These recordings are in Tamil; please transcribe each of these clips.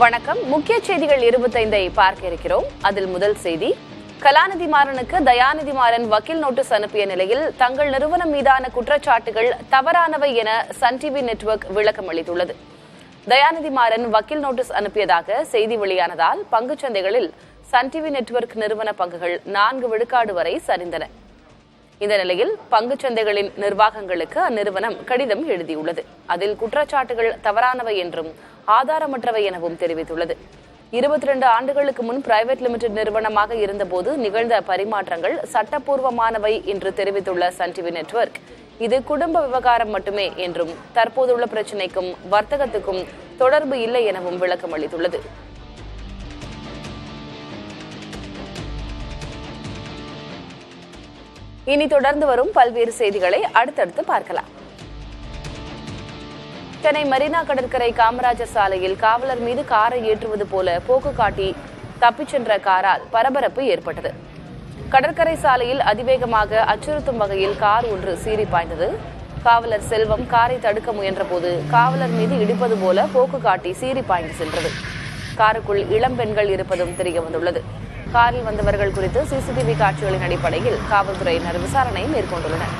வணக்கம். முக்கிய செய்திகள் 25 பார்க்க இருக்கிறோம். அதில் முதல் செய்தி, கலாநிதி மாறனுக்கு தயாநிதி மாறன் வக்கீல் நோட்டீஸ் அனுப்பிய நிலையில் தங்கள் நிறுவனம் மீதான குற்றச்சாட்டுகள் தவறானவை என சன் டிவி நெட்வொர்க் விளக்கம் அளித்துள்ளது. தயாநிதி மாறன் வக்கீல் நோட்டீஸ் அனுப்பியதாக செய்தி வெளியானதால் பங்குச்சந்தைகளில் சன் டிவி நெட்வொர்க் நிறுவன பங்குகள் 4 விழுக்காடு வரை சரிந்தன. இந்த நிலையில் பங்குச்சந்தைகளின் நிர்வாகங்களுக்கு அந்நிறுவனம் கடிதம் எழுதியுள்ளது. அதில் குற்றச்சாட்டுகள் தவறானவை என்றும் ஆதாரமற்றவை எனவும் தெரிவித்துள்ளது. 22 ஆண்டுகளுக்கு முன் பிரைவேட் லிமிடெட் நிறுவனமாக இருந்தபோது நிகழ்ந்த பரிமாற்றங்கள் சட்டப்பூர்வமானவை என்று தெரிவித்துள்ள சன் டிவி நெட்வொர்க், இது குடும்ப விவகாரம் மட்டுமே என்றும் தற்போதுள்ள பிரச்சினைக்கும் வர்த்தகத்துக்கும் தொடர்பு இல்லை எனவும் விளக்கம் அளித்துள்ளது. இனி தொடர்ந்து வரும் பல்வேறு செய்திகளை அடுத்தடுத்து பார்க்கலாம். சென்னை மெரினா கடற்கரை காமராஜர் சாலையில் காவலர் மீது காரை ஏற்றுவது போல போக்கு காட்டி தப்பிச் சென்ற காரால் பரபரப்பு ஏற்பட்டது. கடற்கரை சாலையில் அதிவேகமாக அச்சுறுத்தும் வகையில் கார் ஒன்று சீறி பாய்ந்தது. காவலர் செல்வம் காரை தடுக்க முயன்றபோது காவலர் மீது இடிப்பது போல போக்கு காட்டி சீறி பாய்ந்து சென்றது. காருக்குள் இளம் பெண்கள் இருப்பதும் தெரியவந்துள்ளது. காரில் வந்தவர்கள் குறித்து சிசிடிவி காட்சிகளின் அடிப்படையில் காவல்துறையினர் விசாரணை மேற்கொண்டுள்ளனர்.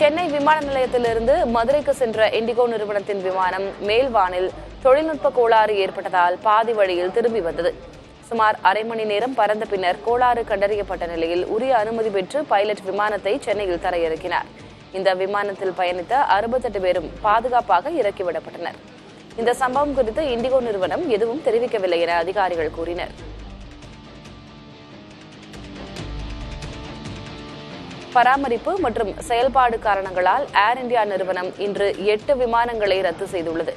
சென்னை விமான நிலையத்திலிருந்து மதுரைக்கு சென்ற இண்டிகோ நிறுவனத்தின் விமானம் மேல்வானில் தொழில்நுட்ப கோளாறு ஏற்பட்டதால் பாதி வழியில் திரும்பி வந்தது. சுமார் அரை மணி நேரம் பறந்த பின்னர் கோளாறு கண்டறியப்பட்ட நிலையில் உரிய அனுமதி பெற்று பைலட் விமானத்தை சென்னையில் தரையிறக்கினார். இந்த விமானத்தில் பயணித்த 68 பேரும் பாதுகாப்பாக இறக்கிவிடப்பட்டனர். இந்த சம்பவம் குறித்து இண்டிகோ நிறுவனம் எதுவும் தெரிவிக்கவில்லை என அதிகாரிகள் கூறினர். பராமரிப்பு மற்றும் செயல்பாடு காரணங்களால் ஏர் இந்தியா நிறுவனம் இன்று 8 விமானங்களை ரத்து செய்துள்ளது.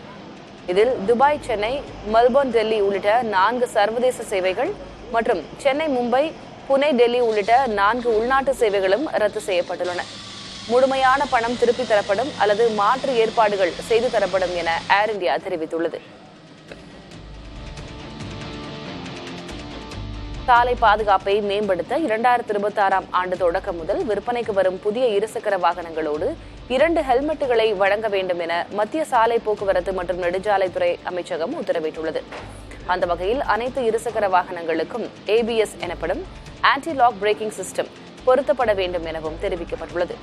இதில் துபாய், சென்னை, மெல்போர்ன், டெல்லி உள்ளிட்ட 4 சர்வதேச சேவைகள் மற்றும் சென்னை, மும்பை, புனே, டெல்லி உள்ளிட்ட 4 உள்நாட்டு சேவைகளும் ரத்து செய்யப்பட்டுள்ளன. முழுமையான பணம் திருப்பித் தரப்படும் அல்லது மாற்று ஏற்பாடுகள் செய்து தரப்படும் என ஏர் இந்தியா தெரிவித்துள்ளது. சாலை பாதுகாப்பை மேம்படுத்த 2026ஆம் ஆண்டு தொடக்கம் முதல் விற்பனைக்கு வரும் புதிய இருசக்கர வாகனங்களோடு 2 ஹெல்மெட்டுகளை வழங்க வேண்டும் என மத்திய சாலை போக்குவரத்து மற்றும் நெடுஞ்சாலைத்துறை அமைச்சகம் உத்தரவிட்டுள்ளது. அந்த வகையில் அனைத்து இருசக்கர வாகனங்களுக்கும் ABS எனப்படும் ஆன்டி லாக் பிரேக்கிங் சிஸ்டம் பொருத்தப்பட வேண்டும் எனவும் தெரிவிக்கப்பட்டுள்ளது.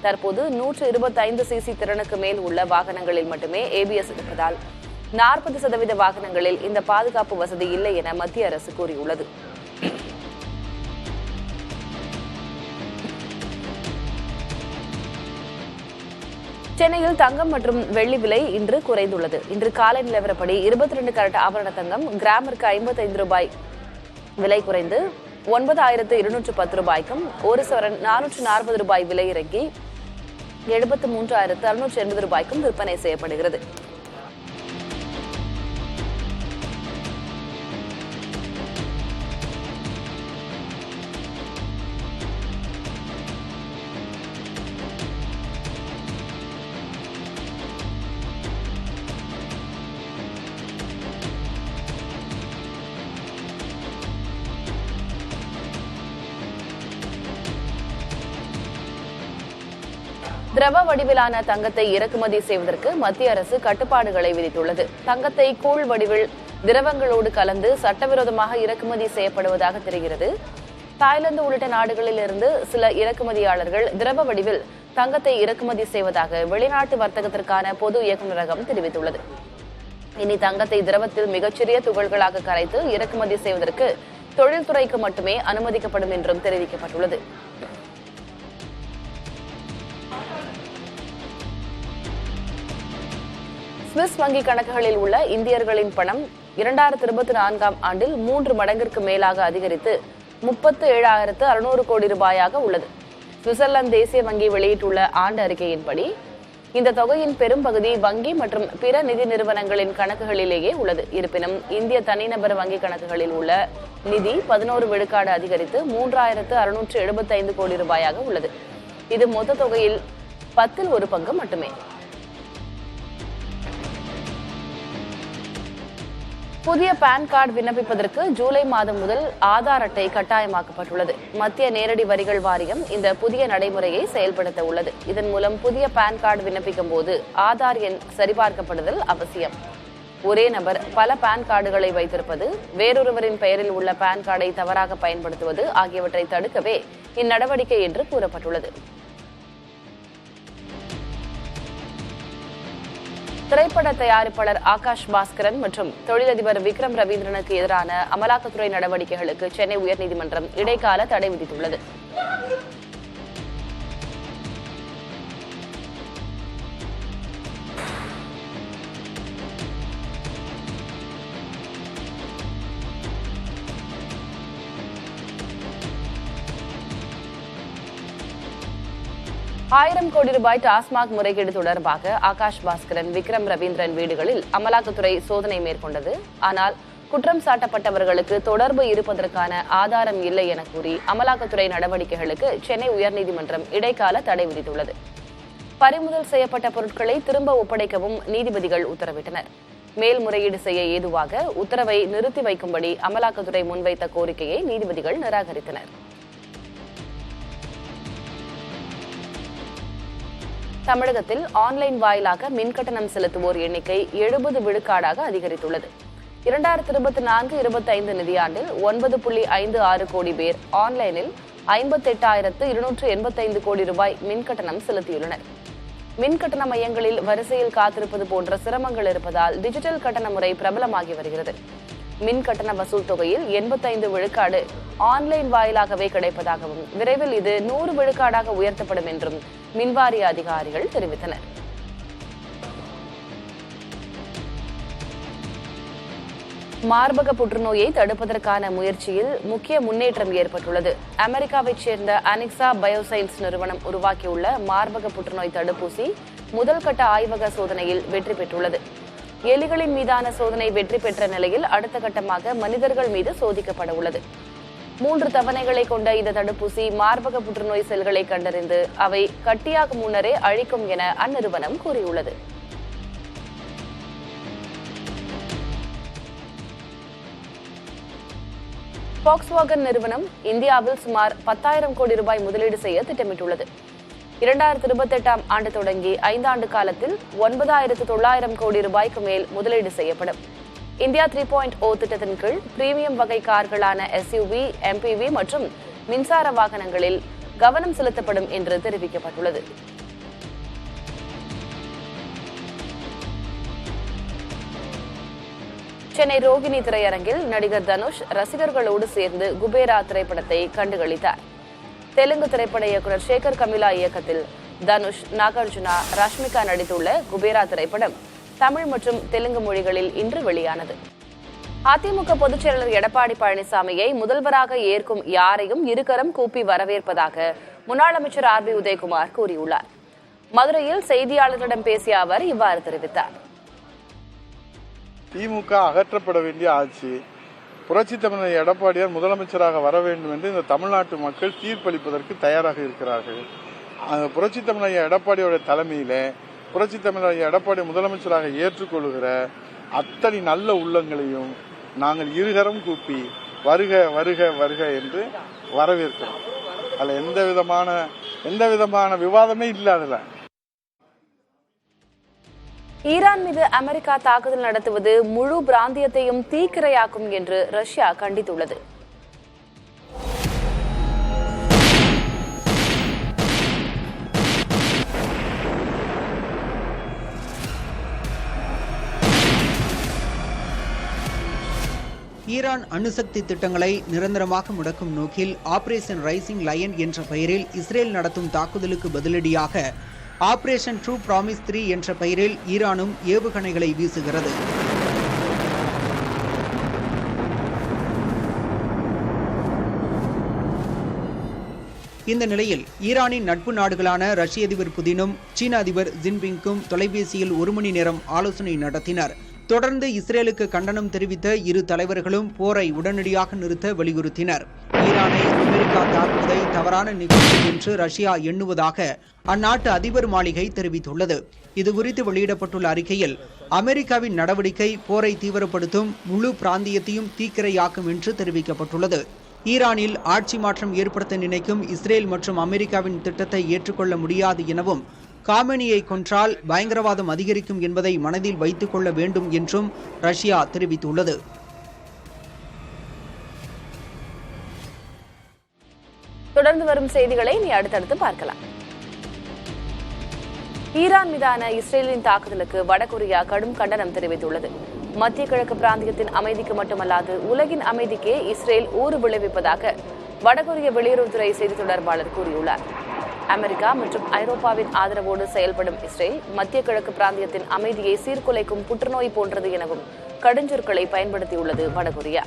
தற்போது 125 cc திறனுக்கு மேல் உள்ள வாகனங்களில் மட்டுமே ABS இருப்பதால் 40% வாகனங்களில் இந்த பாதுகாப்பு வசதி இல்லை என மத்திய அரசு கூறியுள்ளது. சென்னையில் தங்கம் மற்றும் வெள்ளி விலை இன்று குறைந்துள்ளது. இன்று காலை நிலவரப்படி 22 கேரட் ஆபரண தங்கம் கிராமிற்கு 55 ரூபாய் விலை குறைந்து 9210 ரூபாய்க்கும், ஒரு சவரன் 440 ரூபாய் விலை இறங்கி 73680 ரூபாய்க்கும் விற்பனை செய்யப்படுகிறது. திரவ வடிவிலான தங்கத்தை இறக்குமதி செய்வதற்கு மத்திய அரசு கட்டுப்பாடுகளை விதித்துள்ளது. தங்கத்தை கூழ் வடிவில் திரவங்களோடு கலந்து சட்டவிரோதமாக இறக்குமதி செய்யப்படுவதாக தெரிகிறது. தாய்லாந்து உள்ளிட்ட நாடுகளில் இருந்து சில இறக்குமதியாளர்கள் திரவ வடிவில் தங்கத்தை இறக்குமதி செய்வதாக வெளிநாட்டு வர்த்தகத்திற்கான பொது இயக்குநரகம் தெரிவித்துள்ளது. இனி தங்கத்தை திரவத்தில் மிகச்சிறிய துகள்களாக கரைத்து இறக்குமதி செய்வதற்கு தொழில்துறைக்கு மட்டுமே அனுமதிக்கப்படும் என்றும் தெரிவிக்கப்பட்டுள்ளது. சுவிஸ் வங்கி கணக்குகளில் உள்ள இந்தியர்களின் பணம் 2024ஆம் ஆண்டில் 3 மடங்கிற்கு மேலாக அதிகரித்து 37,600 கோடி ரூபாயாக உள்ளது. சுவிட்சர்லாந்து தேசிய வங்கி வெளியிட்டுள்ள ஆண்டு அறிக்கையின்படி இந்த தொகையின் பெரும்பகுதி வங்கி மற்றும் பிற நிதி நிறுவனங்களின் கணக்குகளிலேயே உள்ளது. இருப்பினும் இந்திய தனிநபர் வங்கி கணக்குகளில் உள்ள நிதி 11 விழுக்காடு அதிகரித்து 3,675 கோடி ரூபாயாக உள்ளது. இது மொத்த தொகையில் 10 1 பங்கு மட்டுமே. புதிய பான் கார்டு விண்ணப்பிப்பதற்கு ஜூலை மாதம் முதல் ஆதார் அட்டை கட்டாயமாக்கப்பட்டுள்ளது. மத்திய நேரடி வரிகள் வாரியம் இந்த புதிய நடைமுறையை செயல்படுத்த உள்ளது. இதன் மூலம் புதிய பான் கார்டு விண்ணப்பிக்கும் போது ஆதார் எண் சரிபார்க்கப்படுதல் அவசியம். ஒரே நபர் பல பான் கார்டுகளை வைத்திருப்பது, வேறொருவரின் பெயரில் உள்ள பான் கார்டை தவறாக பயன்படுத்துவது ஆகியவற்றை தடுக்கவே இந்நடவடிக்கை என்று கூறப்பட்டுள்ளது. திரைப்பட தயாரிப்பாளர் ஆகாஷ் பாஸ்கரன் மற்றும் தொழிலதிபர் விக்ரம் ரவீந்திரனுக்கு எதிரான அமலாக்கத்துறை நடவடிக்கைகளுக்கு சென்னை உயர்நீதிமன்றம் இடைக்கால தடை விதித்துள்ளது. ₹1000 கோடி டாஸ்மாக் முறைகேடு தொடர்பாக ஆகாஷ் பாஸ்கரன், விக்ரம் ரவீந்திரன் வீடுகளில் அமலாக்கத்துறை சோதனை மேற்கொண்டது. ஆனால் குற்றம் சாட்டப்பட்டவர்களுக்கு தொடர்பு இருப்பதற்கான ஆதாரம் இல்லை என கூறி அமலாக்கத்துறை நடவடிக்கைகளுக்கு சென்னை உயர்நீதிமன்றம் இடைக்கால தடை விதித்துள்ளது. பறிமுதல் செய்யப்பட்ட பொருட்களை திரும்ப ஒப்படைக்கவும் நீதிபதிகள் உத்தரவிட்டனர். மேல்முறையீடு செய்ய ஏதுவாக உத்தரவை நிறுத்தி வைக்கும்படி அமலாக்கத்துறை முன்வைத்த கோரிக்கையை நீதிபதிகள் நிராகரித்தனர். தமிழகத்தில் ஆன்லைன் வாயிலாக மின்கட்டணம் செலுத்துவோர் எண்ணிக்கை 70 விழுக்காடாக அதிகரித்துள்ளது. 2024-25 நிதியாண்டில் 9.56 கோடி பேர் ஆன்லைனில் 58,285 கோடி ரூபாய் மின்கட்டணம் செலுத்தியுள்ளனர். மின்கட்டண மையங்களில் வரிசையில் காத்திருப்பது போன்ற சிரமங்கள் இருப்பதால் டிஜிட்டல் கட்டண முறை பிரபலமாகி வருகிறது. மின் கட்டண வசூல் தொகையில் 85 விழுக்காடு ஆன்லைன் வாயிலாகவே கிடைப்பதாகவும் விரைவில் இது 100 விழுக்காடாக உயர்த்தப்படும் என்றும் மின்வாரிய அதிகாரிகள் தெரிவித்தனர். மார்பக புற்றுநோயை தடுப்பதற்கான முயற்சியில் முக்கிய முன்னேற்றம் ஏற்பட்டுள்ளது. அமெரிக்காவைச் சேர்ந்த அனிக்ஸா பயோசைன்ஸ் நிறுவனம் உருவாக்கியுள்ள மார்பக புற்றுநோய் தடுப்பூசி முதல் கட்ட ஆய்வக சோதனையில் வெற்றி பெற்றுள்ளது. எலிகளின் மீதான சோதனை வெற்றி பெற்ற நிலையில் அடுத்த கட்டமாக மனிதர்கள் மீது சோதிக்கப்பட உள்ளது. 3 தவணைகளை கொண்ட இந்த தடுப்பூசி மார்பக புற்றுநோய் செல்களை கண்டறிந்து அவை கட்டியாகும் முன்னரே அழிக்கும் என அந்நிறுவனம் கூறியுள்ளது. ஃபாக்ஸ்வாகன் நிறுவனம் இந்தியாவில் சுமார் 10,000 கோடி ரூபாய் முதலீடு செய்ய திட்டமிட்டுள்ளது. 2028ஆம் ஆண்டு தொடங்கி 5 ஆண்டு காலத்தில் 9,900 கோடி ரூபாய்க்கு மேல் முதலீடு செய்யப்படும். இந்தியா 3.0 திட்டத்தின் கீழ் பிரீமியம் வகை கார்களான SUV, MPV மற்றும் மின்சார வாகனங்களில் கவனம் செலுத்தப்படும் என்று தெரிவிக்கப்பட்டுள்ளது. சென்னை ரோகிணி திரையரங்கில் நடிகர் தனுஷ் ரசிகர்களோடு சேர்ந்து குபேரா திரைப்படத்தை கண்டுகளித்தார். தெலுங்கு திரைப்பட இயக்குநர் சேகர் கமிலா இயக்கத்தில் தனுஷ், நாகார்ஜுனா, ரஷ்மிகா நடித்துள்ள குபேரா திரைப்படம் தமிழ் மற்றும் தெலுங்கு மொழிகளில் இன்று வெளியானது. அதிமுக பொதுச் செயலர் எடப்பாடி பழனிசாமியை முதல்வராக ஏற்கும் யாரையும் இருகரம் கூப்பி வரவேற்பதாக முன்னாள் அமைச்சர் RB உதயகுமார் கூறியுள்ளார். மதுரையில் செய்தியாளர்களிடம் பேசிய அவர் இவ்வாறு தெரிவித்தார். திமுக அகற்றப்பட வேண்டிய ஆட்சி, புரட்சி தமிழர் எடப்பாடியார் முதலமைச்சராக வர வேண்டும் என்று இந்த தமிழ்நாட்டு மக்கள் தீர்ப்பளிப்பதற்கு தயாராக இருக்கிறார்கள். புரட்சி தமிழர் எடப்பாடியோட தலைமையில புரட்சி தமிழர் எடப்பாடி முதலமைச்சராக ஏற்றுக்கொள்கிற அத்தனை நல்ல உள்ளங்களையும் நாங்கள் இருகரம் கூப்பி வருக வருக வருக என்று வரவேற்கிறோம். அதில் எந்த விதமான விவாதமே இல்லாதல. ஈரான் மீது அமெரிக்கா தாக்குதல் நடத்துவது முழு பிராந்தியத்தையும் தீக்கிரையாக்கும் என்று ரஷ்யா கண்டித்துள்ளது. ஈரான் அணுசக்தி திட்டங்களை நிரந்தரமாக முடக்கும் நோக்கில் ஆபரேஷன் ரைசிங் லயன் என்ற பெயரில் இஸ்ரேல் நடத்தும் தாக்குதலுக்கு பதிலடியாக ஆபரேஷன் ட்ரூ ப்ராமிஸ் 3 என்ற பெயரில் ஈரானும் ஏவுகணைகளை வீசுகிறது. இந்த நிலையில் ஈரானின் நட்பு நாடுகளான ரஷ்ய அதிபர் புதினும் சீன அதிபர் ஜின்பிங்கும் தொலைபேசியில் 1 மணி நேரம் ஆலோசனை நடத்தினர். தொடர்ந்து இஸ்ரேலுக்கு கண்டனம் தெரிவித்த இரு தலைவர்களும் போரை உடனடியாக நிறுத்த வலியுறுத்தினர். ஈரானை அமெரிக்கா தாக்குவதை தவறான நிகழ்ச்சி என்று ரஷ்யா எண்ணுவதாக அந்நாட்டு அதிபர் மாளிகை தெரிவித்துள்ளது. இதுகுறித்து வெளியிடப்பட்டுள்ள அறிக்கையில் அமெரிக்காவின் நடவடிக்கை போரை தீவிரப்படுத்தும், முழு பிராந்தியத்தையும் தீக்கிரையாக்கும் என்று தெரிவிக்கப்பட்டுள்ளது. ஈரானில் ஆட்சி மாற்றம் ஏற்படுத்த நினைக்கும் இஸ்ரேல் மற்றும் அமெரிக்காவின் திட்டத்தை ஏற்றுக்கொள்ள முடியாது எனவும், காமெனியை கொன்றால் பயங்கரவாதம் அதிகரிக்கும் என்பதை மனதில் வைத்துக் கொள்ள வேண்டும் என்றும் ரஷ்யா தெரிவித்துள்ளது. தொடர்ந்து வரும் செய்திகளை நீ அடுத்தடுத்து பார்க்கலாம். ஈரான் மீதான இஸ்ரேலின் தாக்குதலுக்கு வடகொரியா கடும் கண்டனம் தெரிவித்துள்ளது. மத்திய கிழக்கு பிராந்தியத்தின் அமைதிக்கு மட்டுமல்லாது உலகின் அமைதிக்கே இஸ்ரேல் ஊறு விளைவிப்பதாக வடகொரிய வெளியுறவுத்துறை செய்தி தொடர்பாளர் கூறியுள்ளார். அமெரிக்கா மற்றும் ஐரோப்பாவின் ஆதரவோடு செயல்படும் இஸ்ரேல் மத்திய கிழக்கு பிராந்தியத்தின் அமைதியை சீர்குலைக்கும் புற்றுநோய் போன்றது எனவும் கடுஞ்சொற்களை பயன்படுத்தியுள்ளது வடகொரியா.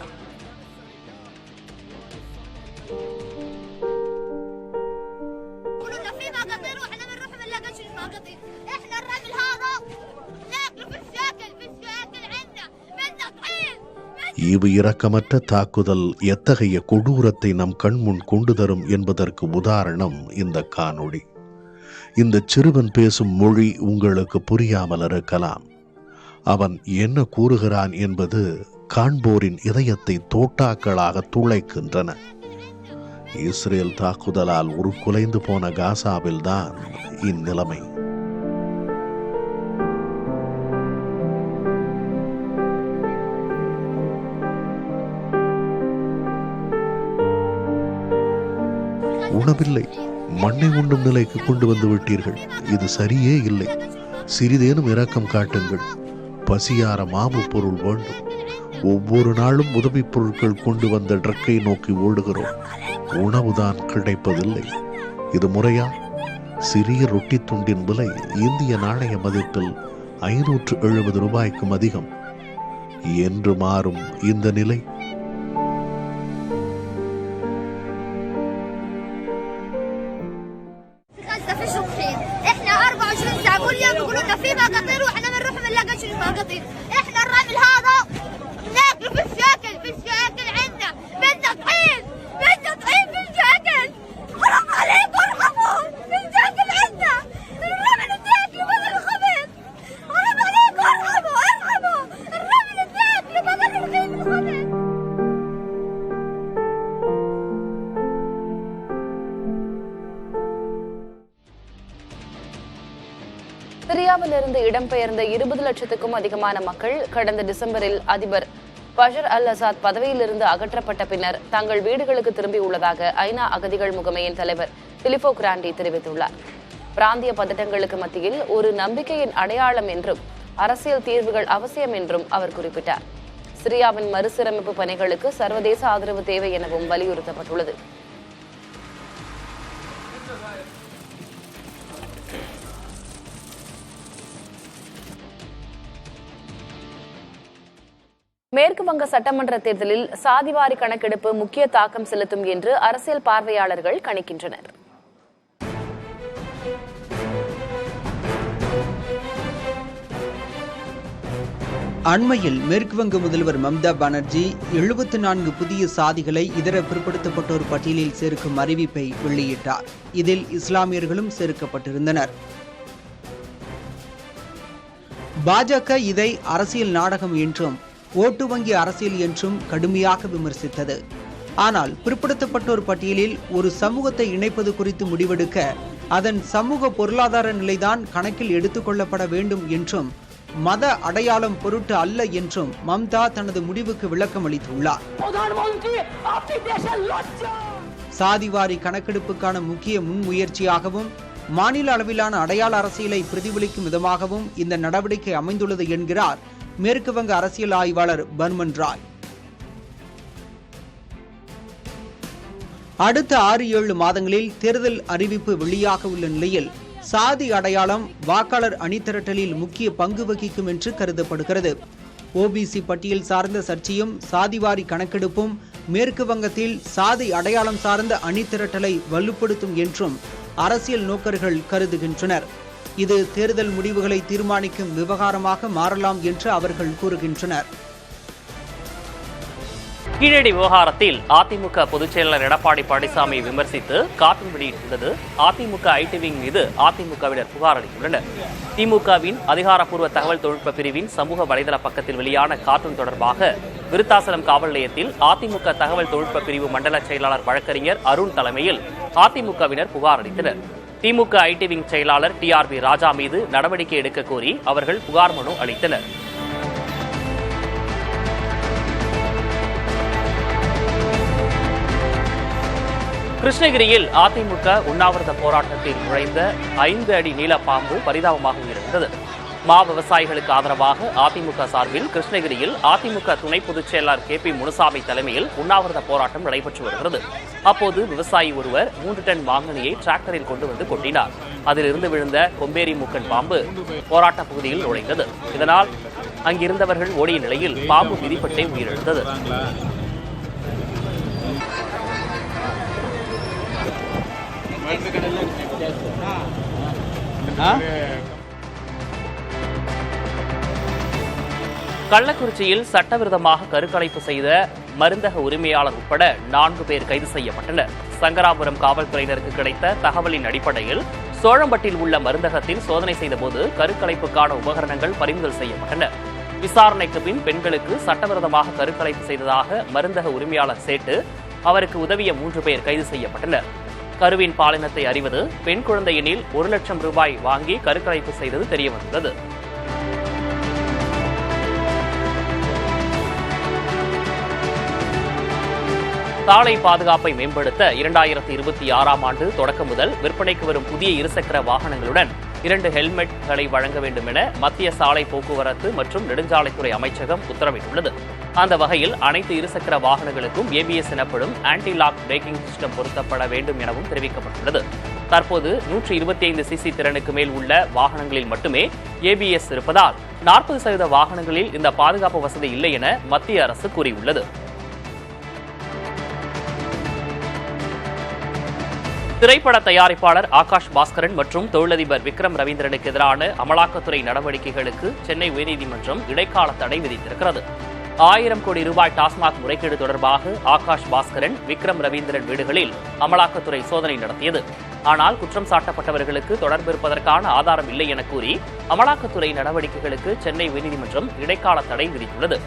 ஈவு இரக்கமற்ற தாக்குதல் எத்தகைய கொடூரத்தை நம் கண்முன் கொண்டு தரும் என்பதற்கு உதாரணம் இந்த காணொளி. இந்த சிறுவன் பேசும் மொழி உங்களுக்கு புரியாமல் இருக்கலாம். அவன் என்ன கூறுகிறான் என்பது காண்போரின் இதயத்தை தோட்டாக்களாக துளைக்கின்றன. இஸ்ரேல் தாக்குதலால் உருக்குலைந்து போன காசாவில்தான் இந்நிலைமை. உணவில்லை, மண்ணை உண்ணும் நிலைக்கு கொண்டு வந்து விட்டீர்கள். இது சரியே இல்லை. சிறிதேனும் இரக்கம் காட்டுங்கள். பசியார மாவு பொருள் வேண்டும். ஒவ்வொரு நாளும் உதவிப் பொருட்கள் கொண்டு வந்த ட்ரக்கை நோக்கி ஓடுகிறோம். உணவுதான் கிடைப்பதில்லை. இது முறையா? சிறிய ரொட்டி துண்டின் விலை இந்திய நாணய மதிப்பில் 570 ரூபாய்க்கும் அதிகம். என்று மாறும் இந்த நிலை? சிரியாவிலிருந்து இடம்பெயர்ந்த 20 லட்சத்துக்கும் அதிகமான மக்கள் கடந்த டிசம்பரில் அதிபர் பஷர் அல் அசாத் பதவியிலிருந்து அகற்றப்பட்ட பின்னர் தங்கள் வீடுகளுக்கு திரும்பியுள்ளதாக ஐநா அகதிகள் முகமையின் தலைவர் பிலிப்போ கிராண்டி தெரிவித்துள்ளார். பிராந்திய பதட்டங்களுக்கு மத்தியில் ஒரு நம்பிக்கையின் அடையாளம் என்றும் அரசியல் தீர்வுகள் அவசியம் என்றும் அவர் குறிப்பிட்டார். சிரியாவின் மறுசீரமைப்பு பணிகளுக்கு சர்வதேச ஆதரவு தேவை எனவும் வலியுறுத்தப்பட்டுள்ளது. மேற்கு வங்க சட்டமன்ற தேர்தலில் சாதிவாரி கணக்கெடுப்பு முக்கிய தாக்கம் செலுத்தும் என்று அரசியல் பார்வையாளர்கள் கணிக்கின்றனர். அண்மையில் மேற்குவங்க முதல்வர் மம்தா பானர்ஜி 74 புதிய சாதிகளை இதர பிற்படுத்தப்பட்டோர் பட்டியலில் சேர்க்கும் அறிவிப்பை வெளியிட்டார். இதில் இஸ்லாமியர்களும் சேர்க்கப்பட்டிருந்தனர். பாஜக இதை அரசியல் நாடகம் என்றும் ஓட்டு வங்கி அரசியல் என்றும் கடுமையாக விமர்சித்தது. ஆனால் பிற்படுத்தப்பட்டோர் பட்டியலில் ஒரு சமூகத்தை இணைப்பது குறித்து முடிவெடுக்க அதன் சமூக பொருளாதார நிலைதான் கணக்கில் எடுத்துக்கொள்ளப்பட வேண்டும் என்றும், மத அடையாளம் பொருட்டு அல்ல என்றும் மம்தா தனது முடிவுக்கு விளக்கம் அளித்துள்ளார். சாதிவாரி கணக்கெடுப்புக்கான முக்கிய முன்முயற்சியாகவும் மாநில அளவிலான அடையாள அரசியலை பிரதிபலிக்கும் விதமாகவும் இந்த நடவடிக்கை அமைந்துள்ளது என்கிறார் மேற்கு வங்க அரசியல் ஆய்வாளர் பர்மன் ராய். அடுத்த 6-7 மாதங்களில் தேர்தல் அறிவிப்பு வெளியாக உள்ள நிலையில் சாதி அடையாளம் வாக்காளர் அணிதிரட்டலில் முக்கிய பங்கு வகிக்கும் என்று கருதப்படுகிறது. ஓபிசி பட்டியல் சார்ந்த சர்ச்சையும் சாதிவாரி கணக்கெடுப்பும் மேற்கு வங்கத்தில் சாதி அடையாளம் சார்ந்த அணிதிரட்டலை வலுப்படுத்தும் என்றும் அரசியல் நோக்கர்கள் கருதுகின்றனர். இது தேர்தல் முடிவுகளை தீர்மானிக்கும் விவகாரமாக மாறலாம் என்று அவர்கள் கூறுகின்றனர். கீழடி விவகாரத்தில் அதிமுக பொதுச் செயலாளர் எடப்பாடி பழனிசாமியை விமர்சித்து கார்ட்டூன் வெளியிட்டுள்ளது அதிமுக ஐடி விங் மீது அதிமுகவினர் புகார் அளித்துள்ளனர். திமுகவின் அதிகாரப்பூர்வ தகவல் தொழில்நுட்ப பிரிவின் சமூக வலைதள பக்கத்தில் வெளியான கார்ட்டூன் தொடர்பாக விருத்தாசலம் காவல் நிலையத்தில் அதிமுக தகவல் தொழில்நுட்ப பிரிவு மண்டல செயலாளர் வழக்கறிஞர் அருண் தலைமையில் அதிமுகவினர் புகார் அளித்தனர். திமுக ஐடி விங் செயலாளர் TRB ராஜா மீது நடவடிக்கை எடுக்க கோரி அவர்கள் புகார் மனு அளித்தனர். கிருஷ்ணகிரியில் அதிமுக உண்ணாவிரத போராட்டத்தில் நுழைந்த 5 அடி நீள பாம்பு பரிதாபமாக உயிரிழந்தது. மா விவசாயிகளுக்கு ஆதரவாக அதிமுக சார்பில் கிருஷ்ணகிரியில் அதிமுக துணை பொதுச் செயலாளர் KP முனுசாமி தலைமையில் உண்ணாவிரத போராட்டம் நடைபெற்று வருகிறது. அப்போது விவசாயி ஒருவர் 3 டன் மாங்கனியை டிராக்டரில் கொண்டு வந்து கொட்டினார். அதிலிருந்து விழுந்த கொம்பேரி மூக்கன் பாம்பு போராட்ட பகுதியில் நுழைந்தது. இதனால் அங்கிருந்தவர்கள் ஓடிய நிலையில் பாம்பு மிதிப்பட்டே உயிரிழந்தது. கள்ளக்குறிச்சியில் சட்டவிரோதமாக கருக்கலைப்பு செய்த மருந்தக உரிமையாளர் உட்பட 4 பேர் கைது செய்யப்பட்டனர். சங்கராபுரம் காவல்துறையினருக்கு கிடைத்த தகவலின் அடிப்படையில் சோழம்பட்டில் உள்ள மருந்தகத்தில் சோதனை செய்தபோது கருக்கலைப்புக்கான உபகரணங்கள் பறிமுதல் செய்யப்பட்டன. விசாரணைக்கு பின் பெண்களுக்கு சட்டவிரோதமாக கருக்கலைப்பு செய்ததாக மருந்தக உரிமையாளர் சேட்டு அவருக்கு உதவிய 3 பேர் கைது செய்யப்பட்டனர். கருவின் பாலினத்தை அறிவது, பெண் குழந்தை எண்ணில் 1 லட்சம் ரூபாய் வாங்கி கருக்கலைப்பு செய்தது தெரியவந்துள்ளது. சாலை பாதுகாப்பை மேம்படுத்த 2026ஆம் ஆண்டு தொடக்கம் முதல் விற்பனைக்கு வரும் புதிய இருசக்கர வாகனங்களுடன் 2 ஹெல்மெட்களை வழங்க வேண்டும் என மத்திய சாலை போக்குவரத்து மற்றும் நெடுஞ்சாலைத்துறை அமைச்சகம் உத்தரவிட்டுள்ளது. அந்த வகையில் அனைத்து இருசக்கர வாகனங்களுக்கும் ABS எனப்படும் ஆன்டி லாக் பிரேக்கிங் சிஸ்டம் பொருத்தப்பட வேண்டும் எனவும் தெரிவிக்கப்பட்டுள்ளது. தற்போது 125 cc திறனுக்கு மேல் உள்ள வாகனங்களில் மட்டுமே ABS இருப்பதால் 40% வாகனங்களில் இந்த பாதுகாப்பு வசதி இல்லை என மத்திய அரசு கூறியுள்ளது. திரைப்பட தயாரிப்பாளர் ஆகாஷ் பாஸ்கரன் மற்றும் தொழிலதிபர் விக்ரம் ரவீந்திரனுக்கு எதிரான அமலாக்கத்துறை நடவடிக்கைகளுக்கு சென்னை உயர்நீதிமன்றம் இடைக்கால தடை விதித்திருக்கிறது. 1000 கோடி ரூபாய் டாஸ்மாக் முறைகேடு தொடர்பாக ஆகாஷ் பாஸ்கரன், விக்ரம் ரவீந்திரன் வீடுகளில் அமலாக்கத்துறை சோதனை நடத்தியது. ஆனால் குற்றம் சாட்டப்பட்டவர்களுக்கு தொடர்பு இருப்பதற்கான ஆதாரம் இல்லை என கூறி அமலாக்கத்துறை நடவடிக்கைகளுக்கு சென்னை உயர்நீதிமன்றம் இடைக்கால தடை விதித்துள்ளது.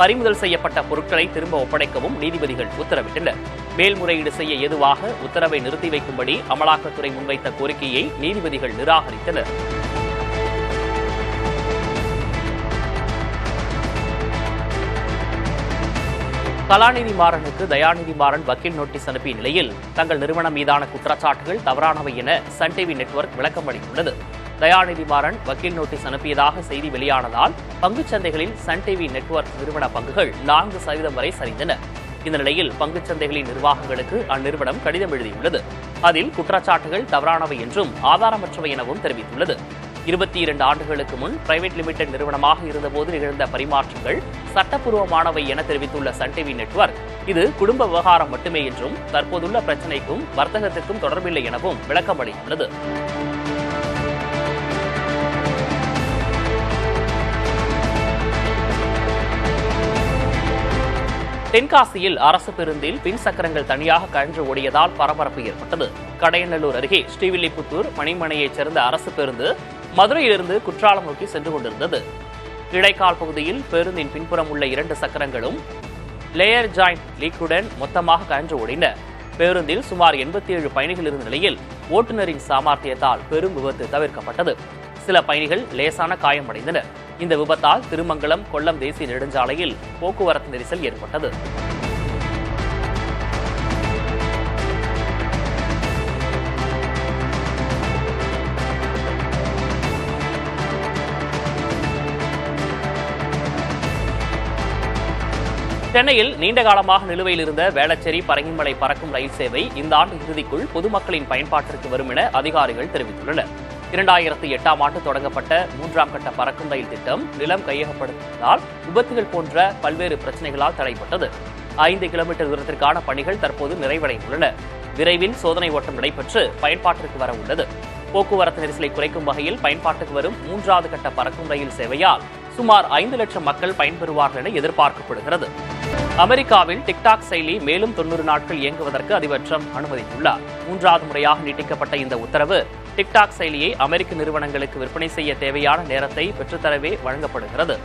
பறிமுதல் செய்யப்பட்ட பொருட்களை திரும்ப ஒப்படைக்கவும் நீதிபதிகள் உத்தரவிட்டனர். மேல்முறையீடு செய்ய ஏதுவாக உத்தரவை நிறுத்தி வைக்கும்படி அமலாக்கத்துறை முன்வைத்த கோரிக்கையை நீதிபதிகள் நிராகரித்தனர். கலாநிதி மாறனுக்கு தயாநிதி மாறன் வக்கீல் நோட்டீஸ் அனுப்பிய நிலையில் தங்கள் நிறுவனம் மீதான குற்றச்சாட்டுகள் தவறானவை என சன் டிவி நெட்வொர்க் விளக்கம் அளித்துள்ளது. தயாநிதி மாறன் வக்கீல் நோட்டீஸ் அனுப்பியதாக செய்தி வெளியானதால் பங்குச்சந்தைகளில் சன் டிவி நெட்வொர்க் நிறுவன பங்குகள் 4% வரை சரிந்தன. இந்த நிலையில் பங்குச்சந்தைகளின் நிர்வாகங்களுக்கு அந்நிறுவனம் கடிதம் எழுதியுள்ளது. அதில் குற்றச்சாட்டுகள் தவறானவை என்றும் ஆதாரமற்றவை எனவும் தெரிவித்துள்ளது. 22 ஆண்டுகளுக்கு முன் பிரைவேட் லிமிடெட் நிறுவனமாக இருந்தபோது நிகழ்ந்த பரிமாற்றங்கள் சட்டப்பூர்வமானவை என தெரிவித்துள்ள சன் டிவி நெட்வொர்க் இது குடும்ப விவகாரம் மட்டுமே என்றும் தற்போதுள்ள பிரச்சினைக்கும் வர்த்தகத்திற்கும் தொடர்பில்லை எனவும் விளக்கம் அளித்துள்ளது. தென்காசியில் அரசு பேருந்தில் பின் சக்கரங்கள் தனியாக கழன்று ஓடியதால் பரபரப்பு ஏற்பட்டது. கடையநல்லூர் அருகே ஸ்ரீவில்லிபுத்தூர் மணிமனையைச் சேர்ந்த அரசு பேருந்து மதுரையிலிருந்து குற்றாலம் நோக்கி சென்று கொண்டிருந்தது. இடைக்கால் பகுதியில் பேருந்தின் பின்புறம் உள்ள 2 சக்கரங்களும் லேயர் ஜாயிண்ட் லீக்குடன் மொத்தமாக கழன்று ஓடின. பேருந்தில் சுமார் 87 பயணிகள் இருந்த நிலையில் ஓட்டுநரின் சாமர்த்தியத்தால் பெரும் விபத்து தவிர்க்கப்பட்டது. சில பயணிகள் லேசான காயமடைந்தனர். இந்த விபத்தால் திருமங்கலம் கொல்லம் தேசிய நெடுஞ்சாலையில் போக்குவரத்து நெரிசல் ஏற்பட்டது. சென்னையில் நீண்ட காலமாக நிலுவையில் இருந்த வேளச்சேரி பரங்கிமலை பறக்கும் ரயில் சேவை இந்த ஆண்டு இறுதிக்குள் பொதுமக்களின் பயன்பாட்டிற்கு வரும் என அதிகாரிகள் தெரிவித்துள்ளனர். 2008ஆம் ஆண்டு தொடங்கப்பட்ட 3ஆம் கட்ட பறக்கும் ரயில் திட்டம் நிலம் கையகப்படுத்ததால் விபத்துகள் போன்ற பல்வேறு பிரச்சனைகளால் தடைப்பட்டது. 5 கிலோமீட்டர் தூரத்திற்கான பணிகள் தற்போது நிறைவடைந்துள்ளன. விரைவில் சோதனை ஓட்டம் நடைபெற்று பயன்பாட்டிற்கு வர உள்ளது. போக்குவரத்து நெரிசலை குறைக்கும் வகையில் பயன்பாட்டுக்கு வரும் 3வது கட்ட பறக்கும் ரயில் சேவையால் சுமார் 5 லட்சம் மக்கள் பயன்பெறுவார்கள் என எதிர்பார்க்கப்படுகிறது. அமெரிக்காவில் டிக்டாக் செயலி மேலும் 90 நாட்கள் இயங்குவதற்கு அதிபர் ட்ரம்ப் அனுமதித்துள்ளார். 3வது முறையாக நீட்டிக்கப்பட்ட இந்த உத்தரவு டிக்டாக் செயலியை அமெரிக்க நிறுவனங்களுக்கு விற்பனை செய்ய தேவையான நேரத்தை பெற்றுத்தரவே வழங்கப்படுகிறது.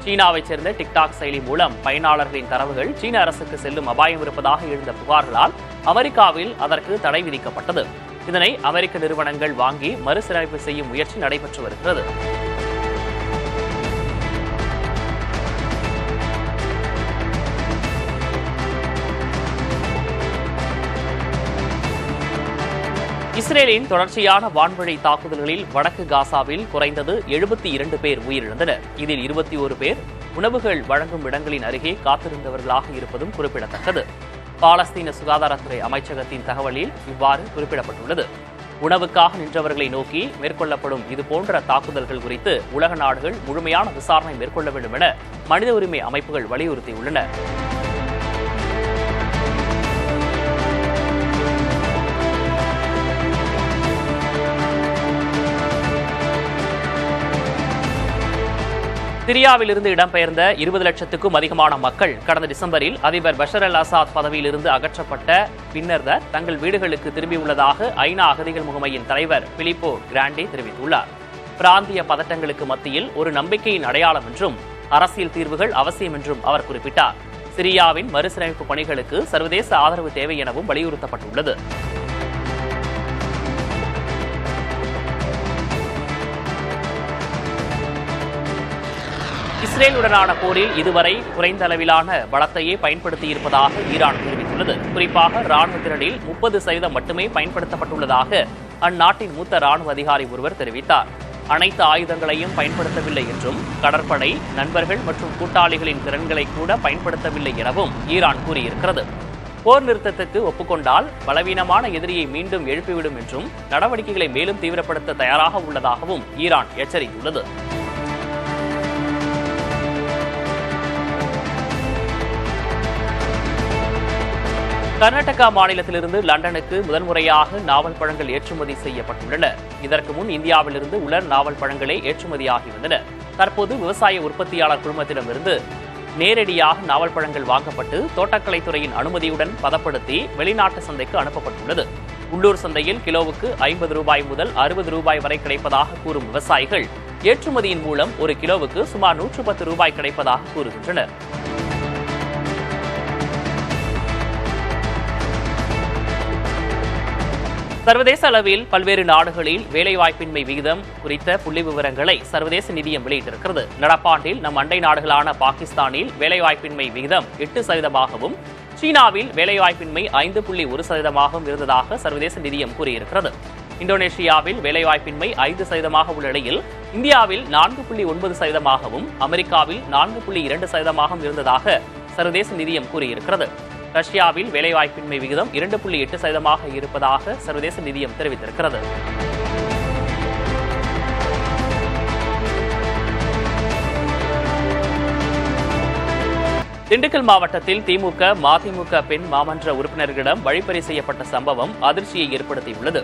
சீனாவைச் சேர்ந்த டிக்டாக் செயலி மூலம் பயனாளர்களின் தரவுகள் சீன அரசுக்கு செல்லும் அபாயம் இருப்பதாக எழுந்த புகார்களால் அமெரிக்காவில் அதற்கு தடை விதிக்கப்பட்டது. இதனை அமெரிக்க நிறுவனங்கள் வாங்கி மறுசீரமைப்பு செய்யும் முயற்சி நடைபெற்று வருகிறது. இஸ்ரேலின் தொடர்ச்சியான வான்வழி தாக்குதல்களில் வடக்கு காசாவில் குறைந்தது 72 பேர் உயிரிழந்தனர். இதில் 21 பேர் உணவுகள் வழங்கும் இடங்களின் அருகே காத்திருந்தவர்களாக இருப்பதும் குறிப்பிடத்தக்கது. பாலஸ்தீன சுகாதாரத்துறை அமைச்சகத்தின் தகவலில் இவ்வாறு குறிப்பிடப்பட்டுள்ளது. உணவுக்காக நின்றவர்களை நோக்கி மேற்கொள்ளப்படும் இதுபோன்ற தாக்குதல்கள் குறித்து உலக நாடுகள் முழுமையான விசாரணை மேற்கொள்ள வேண்டும் என மனித உரிமை அமைப்புகள் வலியுறுத்தியுள்ளன. சிரியாவிலிருந்து இடம்பெயர்ந்த 20 லட்சத்துக்கும் அதிகமான மக்கள் கடந்த டிசம்பரில் அதிபர் பஷர் அல் அசாத் பதவியிலிருந்து அகற்றப்பட்ட பின்னர் தங்கள் வீடுகளுக்கு திரும்பியுள்ளதாக ஐநா அகதிகள் முகமையின் தலைவர் பிலிப்போ கிராண்டே தெரிவித்துள்ளார். பிராந்திய பதட்டங்களுக்கு மத்தியில் ஒரு நம்பிக்கையின் அடையாளம் என்றும் அரசியல் தீர்வுகள் அவசியம் என்றும் அவர் குறிப்பிட்டார். சிரியாவின் மறுசீரமைப்பு பணிகளுக்கு சர்வதேச ஆதரவு தேவை எனவும் வலியுறுத்தப்பட்டுள்ளது. இஸ்ரேலுடனான போரில் இதுவரை குறைந்த அளவிலான பலத்தையே பயன்படுத்தியிருப்பதாக ஈரான் தெரிவித்துள்ளது. குறிப்பாக ராணுவ திறனில் 30% மட்டுமே பயன்படுத்தப்பட்டுள்ளதாக அந்நாட்டின் மூத்த ராணுவ அதிகாரி ஒருவர் தெரிவித்தார். அனைத்து ஆயுதங்களையும் பயன்படுத்தவில்லை என்றும் கடற்படை நண்பர்கள் மற்றும் கூட்டாளிகளின் திறன்களை கூட பயன்படுத்தவில்லை எனவும் ஈரான் கூறியிருக்கிறது. போர் நிறுத்தத்துக்கு ஒப்புக்கொண்டால் பலவீனமான எதிரியை மீண்டும் எழுப்பிவிடும் என்றும் நடவடிக்கைகளை மேலும் தீவிரப்படுத்த தயாராக உள்ளதாகவும் ஈரான் எச்சரித்துள்ளது. கர்நாடகா மாநிலத்திலிருந்து லண்டனுக்கு முதன்முறையாக நாவல் பழங்கள் ஏற்றுமதி செய்யப்பட்டுள்ளன. இதற்கு முன் இந்தியாவிலிருந்து உலர் நாவல் பழங்களே ஏற்றுமதியாகியிருந்தன. தற்போது விவசாய உற்பத்தியாளர் குழுமத்திடமிருந்து நேரடியாக நாவல் பழங்கள் வாங்கப்பட்டு தோட்டக்கலைத்துறையின் அனுமதியுடன் பதப்படுத்தி வெளிநாட்டு சந்தைக்கு அனுப்பப்பட்டுள்ளது. உள்ளூர் சந்தையில் கிலோவுக்கு 50 ரூபாய் முதல் 60 ரூபாய் வரை கிடைப்பதாக கூறும் விவசாயிகள் ஏற்றுமதியின் மூலம் ஒரு கிலோவுக்கு சுமார் 110 ரூபாய் கிடைப்பதாக கூறுகின்றனர். சர்வதேச அளவில் பல்வேறு நாடுகளில் வேலைவாய்ப்பின்மை விகிதம் குறித்த புள்ளி விவரங்களை சர்வதேச நிதியம் வெளியிட்டிருக்கிறது. நடப்பாண்டில் நம் அண்டை நாடுகளான பாகிஸ்தானில் வேலைவாய்ப்பின்மை விகிதம் 8%, சீனாவில் வேலைவாய்ப்பின்மை 5.1% இருந்ததாக சர்வதேச நிதியம் கூறியிருக்கிறது. இந்தோனேஷியாவில் வேலைவாய்ப்பின்மை 5% உள்ள நிலையில் இந்தியாவில் 4.9%, அமெரிக்காவில் 4.2% இருந்ததாக சர்வதேச நிதியம் கூறியிருக்கிறது. ரஷ்யாவில் வேலைவாய்ப்பின்மை விகிதம் 2.8% இருப்பதாக சர்வதேச நிதியம் தெரிவித்திருக்கிறது. திண்டுக்கல் மாவட்டத்தில் திமுக மதிமுக பெண் மாமன்ற உறுப்பினர்களிடம் வழிப்பறி செய்யப்பட்ட சம்பவம் அதிர்ச்சியை ஏற்படுத்தியுள்ளது.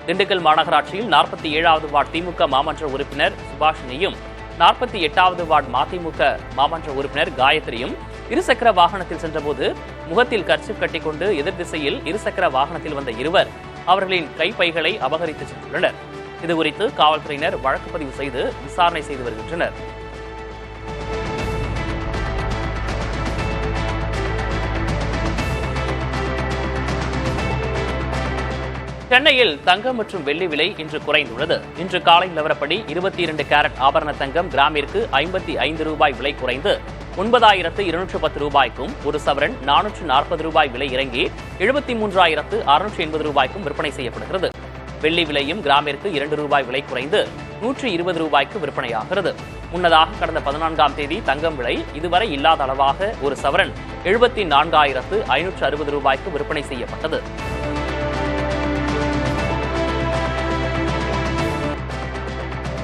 திண்டுக்கல் மாநகராட்சியில் 47வது வார்டு திமுக மாமன்ற உறுப்பினர் சுபாஷினியும் 48வது வார்டு மதிமுக மாமன்ற உறுப்பினர் காயத்ரியும் இருசக்கர வாகனத்தில் சென்றபோது முகத்தில் கர்ச்சிப் கட்டிக்கொண்டு எதிர் திசையில் இருசக்கர வாகனத்தில் வந்த இருவர் அவர்களின் கைப்பைகளை அபகரித்து சென்றுள்ளனர். இதுகுறித்து காவல்துறையினர் வழக்கு பதிவு செய்து விசாரணை செய்து வருகின்றனர். சென்னையில் தங்கம் மற்றும் வெள்ளி விலை இன்று குறைந்துள்ளது. இன்று காலை நிலவரப்படி 22 கேரட் ஆபரண தங்கம் கிராமிற்கு 55 ரூபாய் விலை குறைந்து 9,210 ரூபாய்க்கும், ஒரு சவரன் 440 ரூபாய் விலை இறங்கி 73,680 ரூபாய்க்கும் விற்பனை செய்யப்படுகிறது. வெள்ளி விலையும் கிராமிற்கு 2 ரூபாய் விலை குறைந்து 120 ரூபாய்க்கு விற்பனையாகிறது. முன்னதாக கடந்த 14ஆம் தேதி தங்கம் விலை இதுவரை இல்லாத அளவாக ஒரு சவரன் 74,560 ரூபாய்க்கு விற்பனை செய்யப்பட்டது.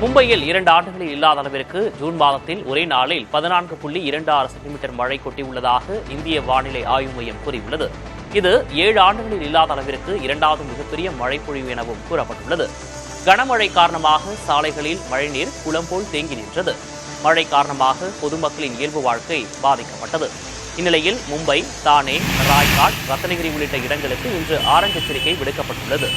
மும்பையில் 2 ஆண்டுகளில் இல்லாத அளவிற்கு ஜூன் மாதத்தில் ஒரே நாளில் 14.26 சென்டிமீட்டர் மழை கொட்டியுள்ளதாக இந்திய வானிலை ஆய்வு மையம் கூறியுள்ளது. இது 7 ஆண்டுகளில் இல்லாத அளவிற்கு 2வது மிகப்பெரிய மழைப்பொழிவு எனவும் கூறப்பட்டுள்ளது. கனமழை காரணமாக சாலைகளில் மழைநீர் குளம் போல் தேங்கி நின்றது. மழை காரணமாக பொதுமக்களின் இயல்பு வாழ்க்கை பாதிக்கப்பட்டது. இந்நிலையில் மும்பை, தானே, ராய்காட், ரத்னகிரி உள்ளிட்ட இடங்களுக்கு இன்று ஆரஞ்சு எச்சரிக்கை விடுக்கப்பட்டுள்ளது.